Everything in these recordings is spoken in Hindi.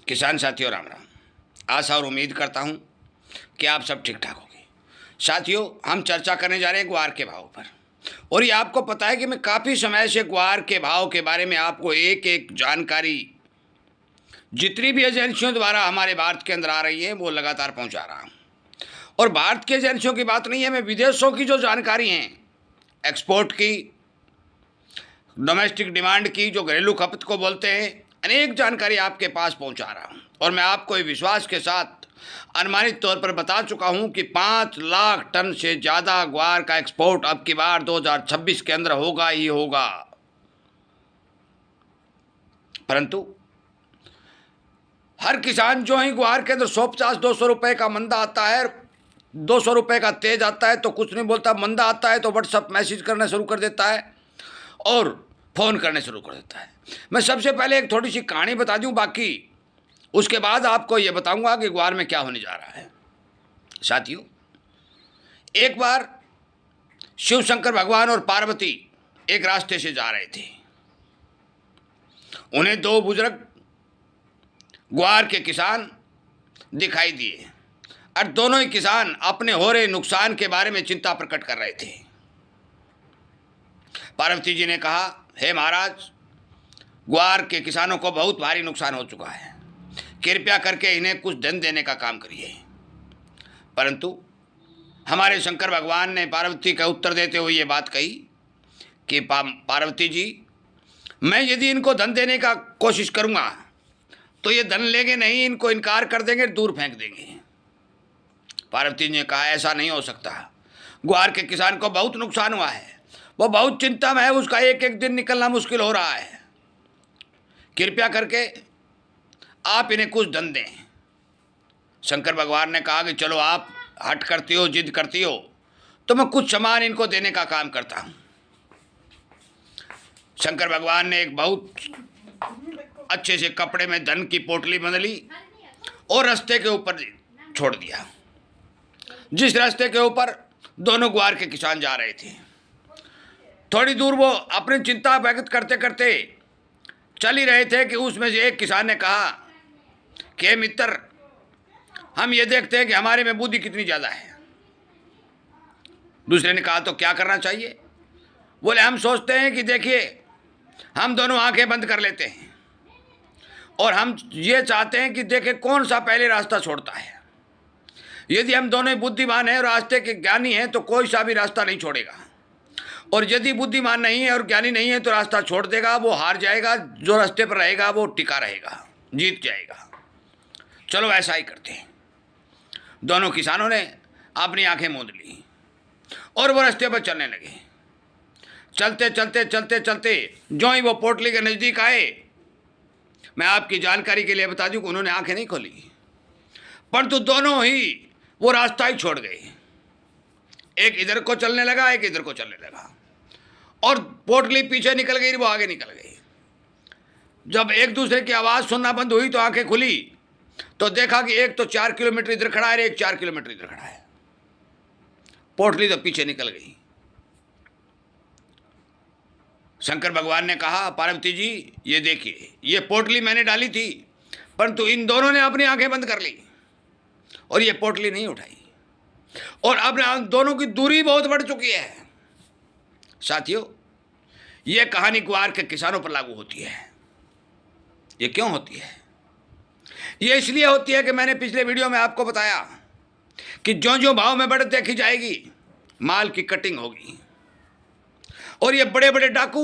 किसान साथियों राम राम। आशा और उम्मीद करता हूँ कि आप सब ठीक ठाक होंगे। साथियों, हम चर्चा करने जा रहे हैं ग्वार के भाव पर। और ये आपको पता है कि मैं काफ़ी समय से ग्वार के भाव के बारे में आपको एक एक जानकारी जितनी भी एजेंसियों द्वारा हमारे भारत के अंदर आ रही है वो लगातार पहुँचा रहा हूँ। और भारत की एजेंसियों की बात नहीं है, मैं विदेशों की जो जानकारी हैं, एक्सपोर्ट की, डोमेस्टिक डिमांड की, जो घरेलू खपत को बोलते हैं, अनेक जानकारी आपके पास पहुंचा रहा हूं। और मैं आपको ये विश्वास के साथ अनुमानित तौर पर बता चुका हूं कि 5 लाख टन से ज़्यादा ग्वार का एक्सपोर्ट अब की बार 2026 के अंदर होगा ही होगा। परंतु हर किसान जो ही ग्वार के अंदर 150-200 रुपये का मंदा आता है, 200 रुपये का तेज आता है तो कुछ नहीं बोलता, मंदा आता है तो व्हाट्सअप मैसेज करना शुरू कर देता है और फ़ोन करने शुरू कर देता है। मैं सबसे पहले एक थोड़ी सी कहानी बता दूं, बाकी उसके बाद आपको ये बताऊंगा कि ग्वार में क्या होने जा रहा है। साथियों, एक बार शिव शंकर भगवान और पार्वती एक रास्ते से जा रहे थे। उन्हें 2 बुजुर्ग ग्वार के किसान दिखाई दिए और दोनों ही किसान अपने हो रहे नुकसान के बारे में चिंता प्रकट कर रहे थे। पार्वती जी ने कहा, हे महाराज, ग्वार के किसानों को बहुत भारी नुकसान हो चुका है, कृपया करके इन्हें कुछ धन देने का काम करिए। परंतु हमारे शंकर भगवान ने पार्वती का उत्तर देते हुए ये बात कही कि पार्वती जी, मैं यदि इनको धन देने का कोशिश करूँगा तो ये धन लेंगे नहीं, इनको इनकार कर देंगे, दूर फेंक देंगे। पार्वती जी ने कहा, ऐसा नहीं हो सकता, ग्वार के किसान को बहुत नुकसान हुआ है, वो बहुत चिंता में है, उसका एक एक दिन निकलना मुश्किल हो रहा है, कृपया करके आप इन्हें कुछ धन दें। शंकर भगवान ने कहा कि चलो, आप हट करती हो, जिद करती हो, तो मैं कुछ सामान इनको देने का काम करता हूँ। शंकर भगवान ने एक बहुत अच्छे से कपड़े में धन की पोटली बंध ली और रास्ते के ऊपर छोड़ दिया, जिस रास्ते के ऊपर दोनों ग्वार के किसान जा रहे थे। थोड़ी दूर वो अपनी चिंता व्यक्त करते करते चल ही रहे थे कि उसमें से एक किसान ने कहा कि मित्र, हम ये देखते हैं कि हमारे में बुद्धि कितनी ज़्यादा है। दूसरे ने कहा, तो क्या करना चाहिए? बोले, हम सोचते हैं कि देखिए, हम दोनों आंखें बंद कर लेते हैं और हम ये चाहते हैं कि देखें कौन सा पहले रास्ता छोड़ता है। यदि हम दोनों बुद्धिमान हैं और रास्ते के ज्ञानी हैं तो कोई सा भी रास्ता नहीं छोड़ेगा, और यदि बुद्धिमान नहीं है और ज्ञानी नहीं है तो रास्ता छोड़ देगा, वो हार जाएगा, जो रास्ते पर रहेगा वो टिका रहेगा, जीत जाएगा। चलो ऐसा ही करते हैं। दोनों किसानों ने अपनी आंखें मूंद ली और वो रास्ते पर चलने लगे। चलते चलते चलते चलते जो ही वो पोटली के नज़दीक आए, मैं आपकी जानकारी के लिए बता दूं कि उन्होंने आंखें नहीं खोली, परंतु दोनों ही वो रास्ता ही छोड़ गए। एक इधर को चलने लगा, एक इधर को चलने लगा, और पोटली पीछे निकल गई, वो आगे निकल गई। जब एक दूसरे की आवाज़ सुनना बंद हुई तो आंखें खुली तो देखा कि एक तो 4 किलोमीटर इधर खड़ा है, एक 4 किलोमीटर इधर खड़ा है। पोटली तो पीछे निकल गई। शंकर भगवान ने कहा, पार्वती जी, ये देखिए, ये पोटली मैंने डाली थी, परंतु इन दोनों ने अपनी आंखें बंद कर ली और ये पोटली नहीं उठाई, और अब दोनों की दूरी बहुत बढ़ चुकी है। साथियों, ये कहानी ग्वार के किसानों पर लागू होती है। ये क्यों होती है? ये इसलिए होती है कि मैंने पिछले वीडियो में आपको बताया कि जो जो भाव में बढ़त देखी जाएगी, माल की कटिंग होगी। और ये बड़े बड़े डाकू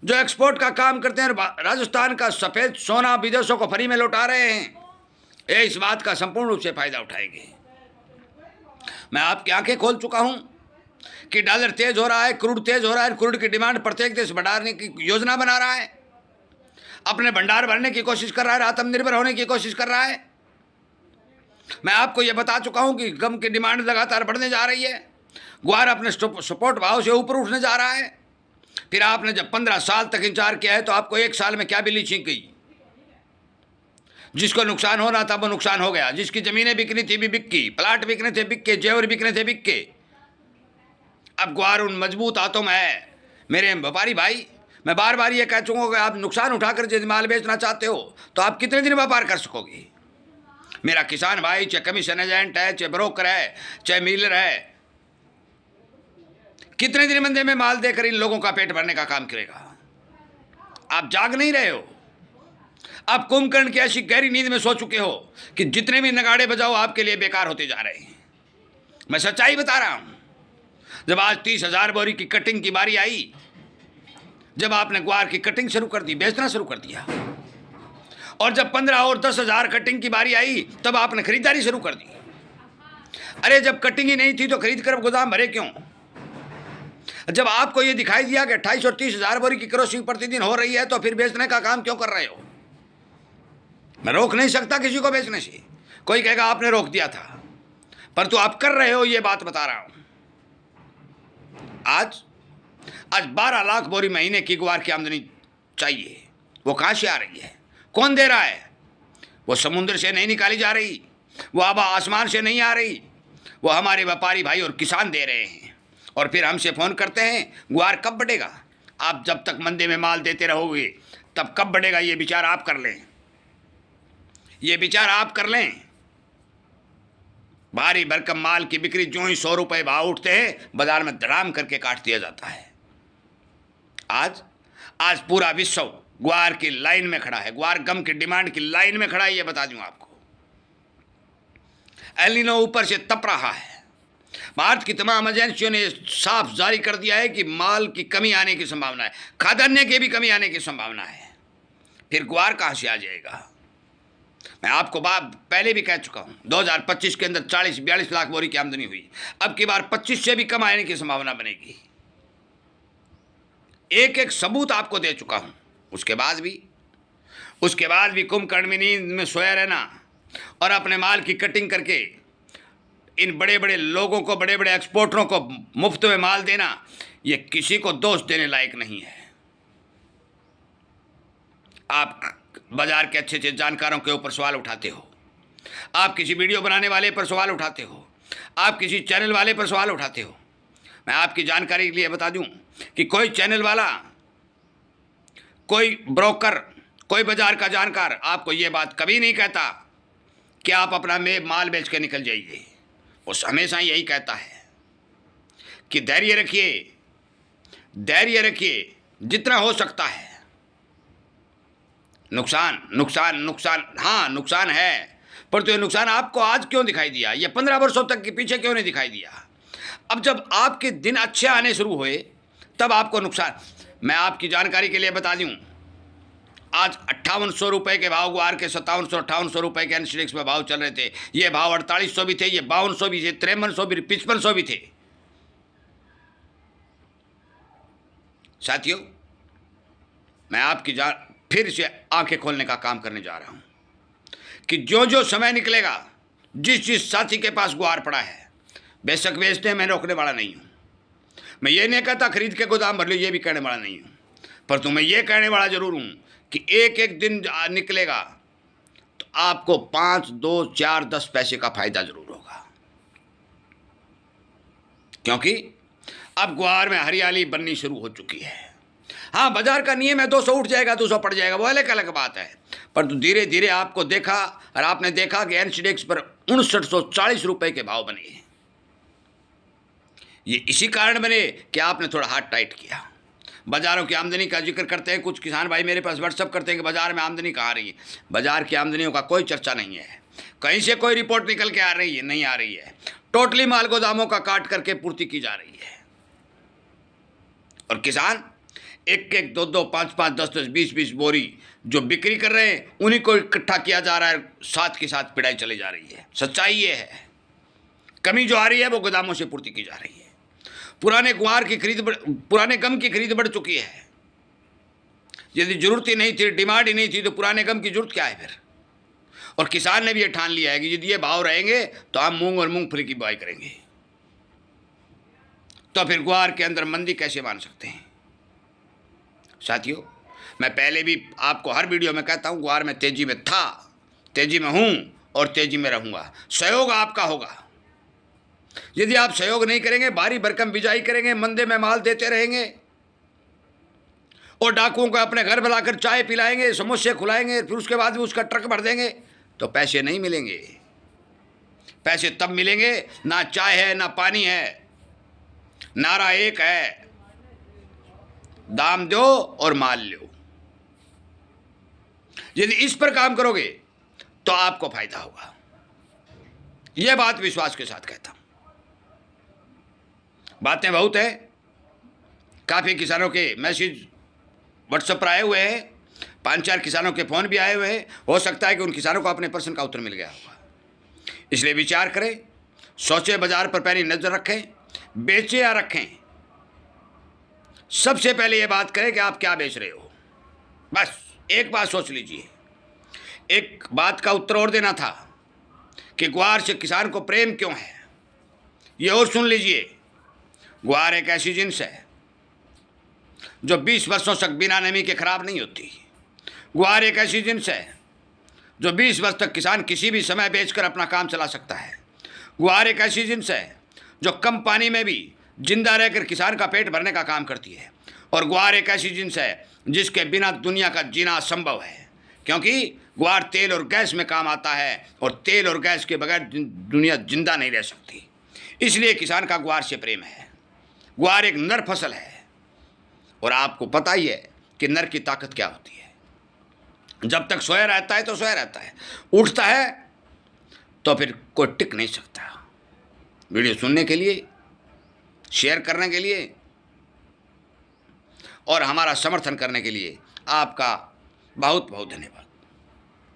जो एक्सपोर्ट का काम करते हैं, राजस्थान का सफ़ेद सोना विदेशों को फ्री में लौटा रहे हैं, ये इस बात का संपूर्ण रूप से फायदा उठाएंगे। मैं आपकी आंखें खोल चुका हूं कि डॉलर तेज हो रहा है, क्रूड तेज हो रहा है, क्रूड की डिमांड प्रत्येक देश बढ़ाने की योजना बना रहा है, अपने भंडार भरने की कोशिश कर रहा है, आत्मनिर्भर होने की कोशिश कर रहा है। मैं आपको यह बता चुका हूं कि गम की डिमांड लगातार बढ़ने जा रही है, ग्वार अपने सपोर्ट भाव से ऊपर उठने जा रहा है। फिर आपने जब 15 साल तक इंतजार किया है तो आपको 1 साल में क्या बिल्ली छींक गई? जिसको नुकसान होना था वो नुकसान हो गया, जिसकी ज़मीनें बिकनी थी भी बिक्की, प्लाट बिकने थे बिक्के, जेवर बिकने थे बिक्के। अब ग्वार उन मजबूत हाथों में है। मेरे व्यापारी भाई, मैं बार बार ये कह चुका हूँ कि आप नुकसान उठाकर यदि माल बेचना चाहते हो तो आप कितने दिन व्यापार कर सकोगे? मेरा किसान भाई चाहे कमीशन एजेंट है, चाहे ब्रोकर है, चाहे मिलर है, कितने दिन मंदे में माल देकर इन लोगों का पेट भरने का काम करेगा? आप जाग नहीं रहे हो। आप कुंभकर्ण की ऐसी गहरी नींद में सो चुके हो कि जितने भी नगाड़े बजाओ आपके लिए बेकार होते जा रहे हैं। मैं सच्चाई बता रहा हूं। जब आज 30,000 बोरी की कटिंग की बारी आई, जब आपने ग्वार की कटिंग शुरू कर दी, बेचना शुरू कर दिया, और जब 15 और 10,000 कटिंग की बारी आई तब आपने खरीदारी शुरू कर दी। अरे जब कटिंग ही नहीं थी तो खरीद कर गोदाम भरे क्यों? जब आपको ये दिखाई दिया कि 28 और 30,000 बोरी की क्रॉसिंग प्रतिदिन हो रही है तो फिर बेचने का काम क्यों कर रहे हो? मैं रोक नहीं सकता किसी को बेचने से। कोई कहेगा आपने रोक दिया था, परंतु आप कर रहे हो, ये बात बता रहा हूं। आज 12 लाख बोरी महीने की ग्वार की आमदनी चाहिए। वो कहां से आ रही है? कौन दे रहा है? वो समुद्र से नहीं निकाली जा रही, वो आबा आसमान से नहीं आ रही, वो हमारे व्यापारी भाई और किसान दे रहे हैं। और फिर हमसे फ़ोन करते हैं ग्वार कब बढ़ेगा? आप जब तक मंदे में माल देते रहोगे तब कब बढ़ेगा, ये विचार आप कर लें। ये विचार आप कर लें। भारी भरकम माल की बिक्री जो ही 100 रुपये भाव उठते हैं बाजार में धड़ाम करके काट दिया जाता है। आज पूरा विश्व ग्वार की लाइन में खड़ा है, ग्वार गम की डिमांड की लाइन में खड़ा है। ये बता दूं आपको, एल नीनो ऊपर से तप रहा है। भारत की तमाम एजेंसियों ने साफ जारी कर दिया है कि माल की कमी आने की संभावना है, खाद्यान्न की भी कमी आने की संभावना है। फिर ग्वार कहां से आ जाएगा? मैं आपको बात पहले भी कह चुका हूं, 2025 के अंदर 40-42 लाख बोरी की आमदनी हुई। अब की बार 25 से भी कम आने की संभावना बनेगी। एक एक सबूत आपको दे चुका हूं। उसके बाद भी कुंभकर्ण में नींद में सोया रहना और अपने माल की कटिंग करके इन बड़े बड़े लोगों को, बड़े बड़े एक्सपोर्टरों को मुफ्त में माल देना, ये किसी को दोष देने लायक नहीं है। आप बाजार के अच्छे अच्छे जानकारों के ऊपर सवाल उठाते हो, आप किसी वीडियो बनाने वाले पर सवाल उठाते हो, आप किसी चैनल वाले पर सवाल उठाते हो। मैं आपकी जानकारी के लिए बता दूं कि कोई चैनल वाला, कोई ब्रोकर, कोई बाजार का जानकार आपको ये बात कभी नहीं कहता कि आप अपना माल बेच के निकल जाइए। वो हमेशा यही कहता है कि धैर्य रखिए, जितना हो सकता है। नुकसान हाँ नुकसान है, पर तो ये नुकसान आपको आज क्यों दिखाई दिया? ये 15 वर्षों तक के पीछे क्यों नहीं दिखाई दिया? अब जब आपके दिन अच्छे आने शुरू हुए तब आपको नुकसान। मैं आपकी जानकारी के लिए बता दूं, आज 5800 रुपये के भाव ग्वार के, 5700-5800 रुपये के एनसीडेक्स में भाव चल रहे थे। ये भाव 4800 भी थे, ये 5200 भी थे, 5300 भी, 5500 भी थे। साथियों, मैं आपकी फिर से आंखें खोलने का काम करने जा रहा हूं कि जो जो समय निकलेगा, जिस साथी के पास ग्वार पड़ा है बेशक बेचते, मैं रोकने वाला नहीं हूं। मैं ये नहीं कहता खरीद के गोदाम भर लो, ये भी कहने वाला नहीं हूं। पर तो मैं ये कहने वाला जरूर हूं कि एक दिन निकलेगा तो आपको 5, 2, 4, 10 पैसे का फायदा जरूर होगा। क्योंकि अब ग्वार में हरियाली बननी शुरू हो चुकी है। हाँ, बाजार का नियम है 200 उठ जाएगा, 200 पड़ जाएगा, वो अलग अलग बात है। पर तो धीरे धीरे आपको देखा और आपने देखा कि एनसीडेक्स पर 5940 रुपये के भाव बने। ये इसी कारण बने कि आपने थोड़ा हाथ टाइट किया। बाजारों की आमदनी का जिक्र करते हैं कुछ किसान भाई, मेरे पास व्हाट्सअप करते हैं कि बाजार में आमदनी कहाँ आ रही है। बाजार की आमदनियों का कोई चर्चा नहीं है, कहीं से कोई रिपोर्ट निकल के आ रही है? नहीं आ रही है। टोटली माल गोदामों का काट करके पूर्ति की जा रही है। और किसान 1-1, 2-2, 5-5, 10-10, 20-20 बोरी जो बिक्री कर रहे हैं, उन्हीं को इकट्ठा किया जा रहा है, साथ के साथ पिड़ाई चली जा रही है। सच्चाई ये है, कमी जो आ रही है वो गोदामों से पूर्ति की जा रही है। पुराने गम की खरीद बढ़ चुकी है। यदि जरूरत ही नहीं थी, डिमांड ही नहीं थी, तो पुराने गम की जरूरत क्या है फिर? और किसान ने भी ये ठान लिया है कि यदि ये भाव रहेंगे तो हम मूंग और मूंगफली की बुआई करेंगे। तो फिर ग्वार के अंदर मंदी कैसे मान सकते हैं? साथियों, मैं पहले भी आपको हर वीडियो में कहता हूं, ग्वार में तेजी में था, तेजी में हूं और तेजी में रहूंगा। सहयोग आपका होगा। यदि आप सहयोग नहीं करेंगे, भारी भरकम बिजाई करेंगे, मंदे में माल देते रहेंगे और डाकुओं को अपने घर बुलाकर चाय पिलाएंगे, समोसे खुलाएंगे, फिर उसके बाद भी उसका ट्रक भर देंगे, तो पैसे नहीं मिलेंगे। पैसे तब मिलेंगे ना चाय है ना पानी है, नारा एक है, दाम दो और माल लो। यदि इस पर काम करोगे तो आपको फायदा होगा। यह बात विश्वास के साथ कहता हूं। बातें बहुत है, काफ़ी किसानों के मैसेज व्हाट्सएप पर आए हुए हैं, 5-4 किसानों के फ़ोन भी आए हुए हैं। हो सकता है कि उन किसानों को अपने प्रश्न का उत्तर मिल गया होगा। इसलिए विचार करें, सोचे, बाजार पर पैनी नज़र रखें, बेचें या रखें। सबसे पहले ये बात करें कि आप क्या बेच रहे हो। बस एक बात सोच लीजिए। एक बात का उत्तर और देना था कि ग्वार से किसान को प्रेम क्यों है, ये और सुन लीजिए। ग्वार एक ऐसी जिन्स है जो 20 वर्षों तक बिना नमी के खराब नहीं होती। ग्वार एक ऐसी जिन्स है जो 20 वर्ष तक किसान किसी भी समय बेचकर अपना काम चला सकता है। ग्वार एक ऐसी जिन्स है जो कम पानी में भी जिंदा रहकर किसान का पेट भरने का काम करती है। और ग्वार एक ऐसी जिन्स है जिसके बिना दुनिया का जीना असंभव है, क्योंकि ग्वार तेल और गैस में काम आता है, और तेल और गैस के बगैर दुनिया जिंदा नहीं रह सकती। इसलिए किसान का ग्वार से प्रेम है। ग्वार एक नर फसल है, और आपको पता ही है कि नर की ताकत क्या होती है। जब तक सोया रहता है तो सोया रहता है, उठता है तो फिर कोई टिक नहीं सकता। वीडियो सुनने के लिए, शेयर करने के लिए और हमारा समर्थन करने के लिए आपका बहुत बहुत धन्यवाद।